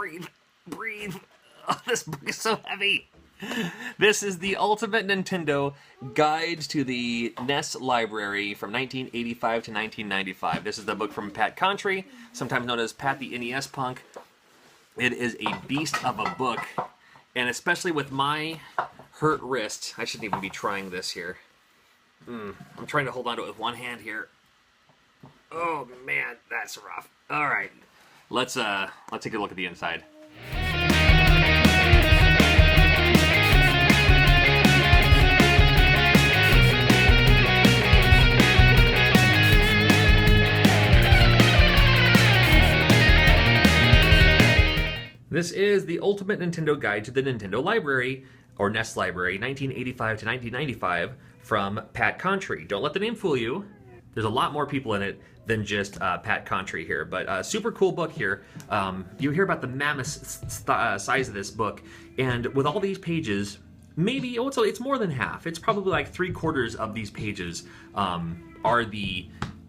breathe, breathe. Oh, this book is so heavy. This is the Ultimate Nintendo Guide to the NES Library from 1985 to 1995. This is the book from Pat Contri, sometimes known as Pat the NES Punk. It is a beast of a book, and especially with my hurt wrist, I shouldn't even be trying this here. I'm trying to hold on to it with one hand here. Oh man, that's rough. All right, let's take a look at the inside. This is the Ultimate Nintendo Guide to the Nintendo Library, or NES Library, 1985 to 1995, from Pat Contri. Don't let the name fool you. There's a lot more people in it than just Pat Contri here, but super cool book here. You hear about the mammoth size of this book, and with all these pages, maybe, it's more than half. It's probably like 3/4 of these pages are the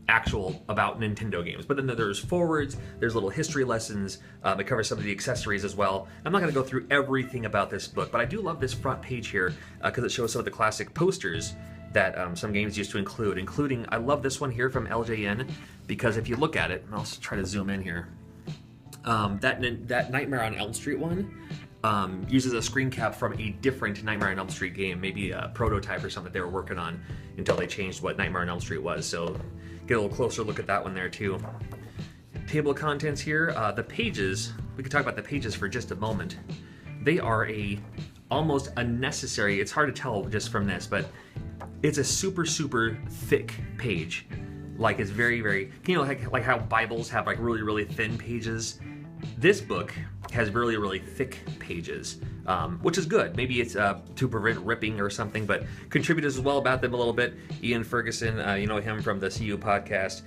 actual about Nintendo games, but then there's forwards, there's little history lessons, it covers some of the accessories as well. I'm not going to go through everything about this book, but I do love this front page here because it shows some of the classic posters that some games used to include, including, I love this one here from LJN, because if you look at it, I'll try to zoom in here, that Nightmare on Elm Street one uses a screen cap from a different Nightmare on Elm Street game, maybe a prototype or something they were working on until they changed what Nightmare on Elm Street was, so get a little closer look at that one there too. Table of contents here, the pages, we could talk about the pages for just a moment. They are almost unnecessary, it's hard to tell just from this, but it's a super thick page. Like it's very, like how Bibles have like really thin pages. This book has really thick pages, which is good. Maybe it's to prevent ripping or something, but contributors as well about them a little bit. Ian Ferguson, you know him from the CU podcast.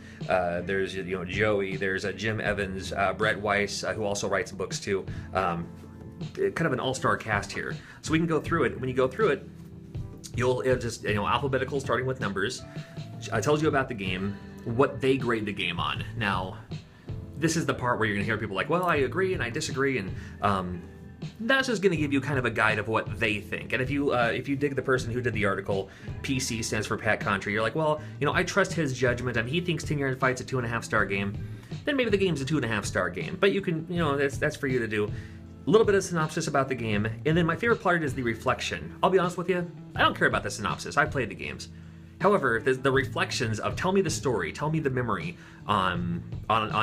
There's Joey, there's Jim Evans, Brett Weiss, who also writes books too. Kind of an all-star cast here. So we can go through it. When you go through it, it'll just, alphabetical starting with numbers. Tells you about the game, what they grade the game on. Now, this is the part where you're going to hear people like, well, I agree and I disagree, and that's just going to give you kind of a guide of what they think. And if you dig the person who did the article, PC stands for Pat Contri, you're like, well, I trust his judgment, and he thinks 10 Yard Fight's a 2.5-star game, then maybe the game's a 2.5-star game. But you can, that's for you to do. A little bit of synopsis about the game, and then my favorite part is the reflection. I'll be honest with you, I don't care about the synopsis. I played the games. However, the reflections of tell me the story, tell me the memory on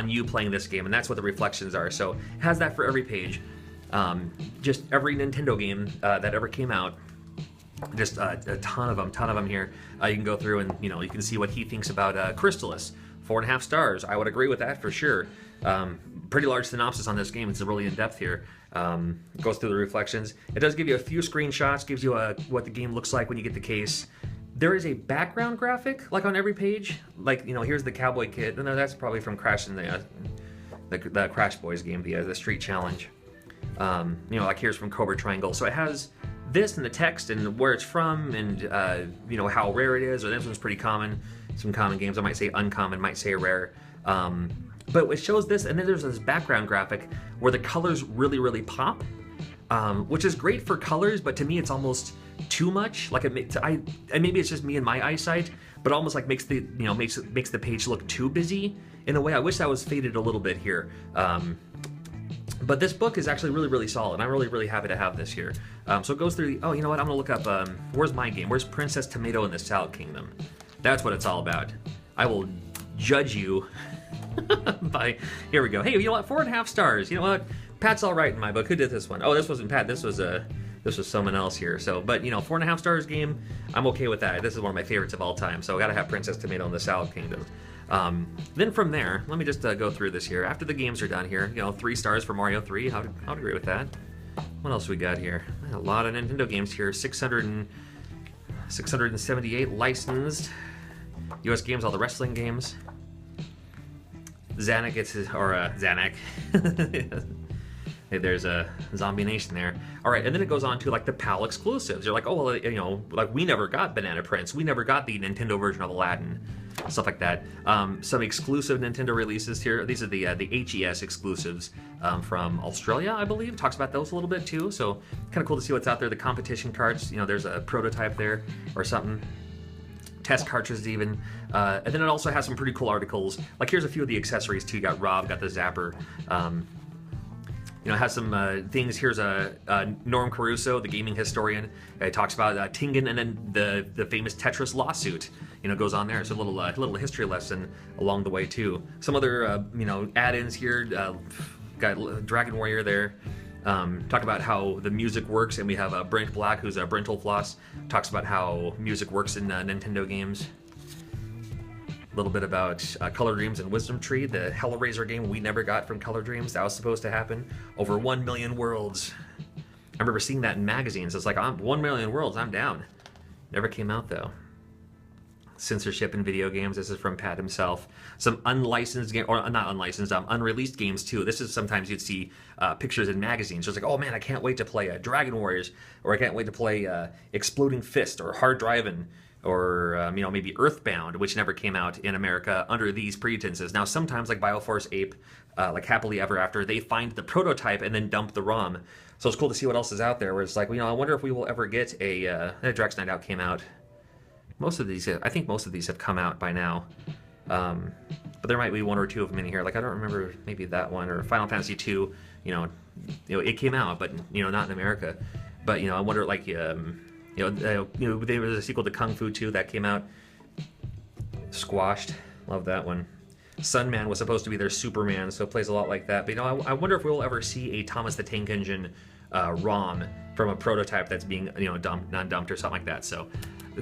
you playing this game, and that's what the reflections are. So it has that for every page. Just every Nintendo game that ever came out, just a ton of them here. You can go through and you can see what he thinks about Crystalis. 4.5 stars. I would agree with that for sure. Pretty large synopsis on this game. It's really in depth here. Goes through the reflections. It does give you a few screenshots. Gives you what the game looks like when you get the case. There is a background graphic, like on every page. Like, here's the cowboy kid. No, that's probably from Crash in the Crash Boys game, the Street Challenge. Like here's from Cobra Triangle. So it has this and the text and where it's from and, how rare it is. Or this one's pretty common. Some common games, I might say uncommon, might say rare. But it shows this, and then there's this background graphic where the colors really pop, which is great for colors, but to me it's almost too much. Like and maybe it's just me and my eyesight, but almost like makes the makes the page look too busy in a way. I wish that was faded a little bit here. But this book is actually really solid. I'm really happy to have this here. So it goes through. Oh, you know what? I'm gonna look up. Where's my game? Where's Princess Tomato in the Salad Kingdom? That's what it's all about. I will judge you by, here we go. Hey, 4.5 stars. You know what? Pat's all right in my book. Who did this one? Oh, this wasn't Pat. This was someone else here. So, but 4.5 stars game, I'm okay with that. This is one of my favorites of all time. So I gotta have Princess Tomato in the Salad Kingdom. Then from there, let me just go through this here. After the games are done here, 3 stars for Mario 3. I'd agree with that. What else we got here? A lot of Nintendo games here. 678 licensed. US games, all the wrestling games. Zanuck gets his, or Zanuck. Hey, there's a Zombie Nation there. All right, and then it goes on to like the PAL exclusives. You're like, oh, well, like we never got Banana Prince. We never got the Nintendo version of Aladdin. stuff like that. Some exclusive Nintendo releases here. These are the HES exclusives from Australia, I believe. Talks about those a little bit too. So kind of cool to see what's out there. The competition cards, you know, there's a prototype there or something. Test cartridges even. And then it also has some pretty cool articles. Like here's a few of the accessories too. You got Rob, got the Zapper. You know, it has some things. Here's Norm Caruso, the gaming historian. He talks about Tingen and then the famous Tetris lawsuit. You know, goes on there. It's a little history lesson along the way too. Some other you know, add-ins here. Got Dragon Warrior there. Talk about how the music works, and we have Brent Black, who's a Brental Floss, talks about how music works in Nintendo games. A little bit about Color Dreams and Wisdom Tree, the Hellraiser game we never got from Color Dreams. That was supposed to happen. Over 1 million worlds. I remember seeing that in magazines. It's like, 1 million worlds, I'm down. Never came out though. Censorship in video games. This is from Pat himself. Some unlicensed game, or not unlicensed, unreleased games too. This is sometimes you'd see pictures in magazines. It's like, oh man, I can't wait to play Dragon Warriors, or I can't wait to play Exploding Fist, or Hard Driving, or you know, maybe Earthbound, which never came out in America under these pretenses. Now sometimes, like Bioforce Ape, like Happily Ever After, they find the prototype and then dump the ROM. So it's cool to see what else is out there. Where it's like, well, you know, I wonder if we will ever get a Drax Night Out came out. Most of these, I think most of these have come out by now. But there might be one or two of them in here. Like I don't remember, maybe that one or Final Fantasy II. You know, it came out, but you know, not in America. But you know, I wonder, like you know, there was a sequel to Kung Fu 2 that came out. Squashed, love that one. Sunman was supposed to be their Superman, so it plays a lot like that. But you know, I wonder if we'll ever see a Thomas the Tank Engine ROM from a prototype that's being, you know, non-dumped or something like that. So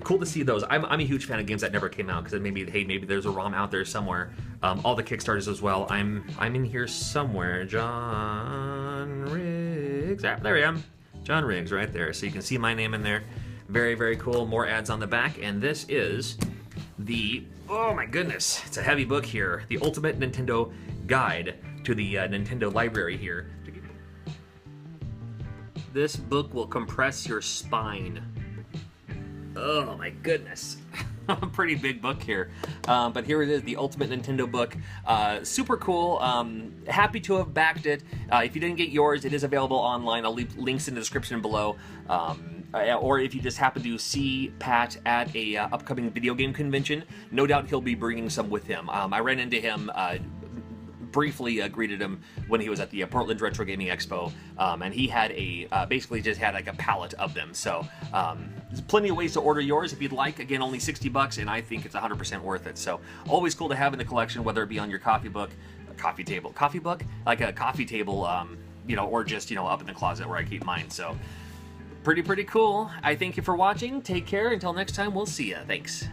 cool to see those. I'm a huge fan of games that never came out, because maybe, hey, maybe there's a ROM out there somewhere. All the Kickstarters as well. I'm in here somewhere. John Riggs. Ah, there I am. John Riggs right there. So you can see my name in there. Very, very cool. More ads on the back. And this is the, oh my goodness, it's a heavy book here. The Ultimate Nintendo Guide to the Nintendo Library here. This book will compress your spine. Oh my goodness. A pretty big book here. But here it is, the Ultimate Nintendo book. Super cool. Happy to have backed it. If you didn't get yours, it is available online. I'll leave links in the description below. Or if you just happen to see Pat at a upcoming video game convention, no doubt he'll be bringing some with him. I ran into him, briefly greeted him when he was at the Portland Retro Gaming Expo, and he had basically just had like a pallet of them. So there's plenty of ways to order yours if you'd like. Again, only $60, and I think it's 100% worth it. So always cool to have in the collection, whether it be on your coffee book, like a coffee table, you know, or just, you know, up in the closet where I keep mine. So pretty cool. I thank you for watching. Take care. Until next time, we'll see ya. Thanks.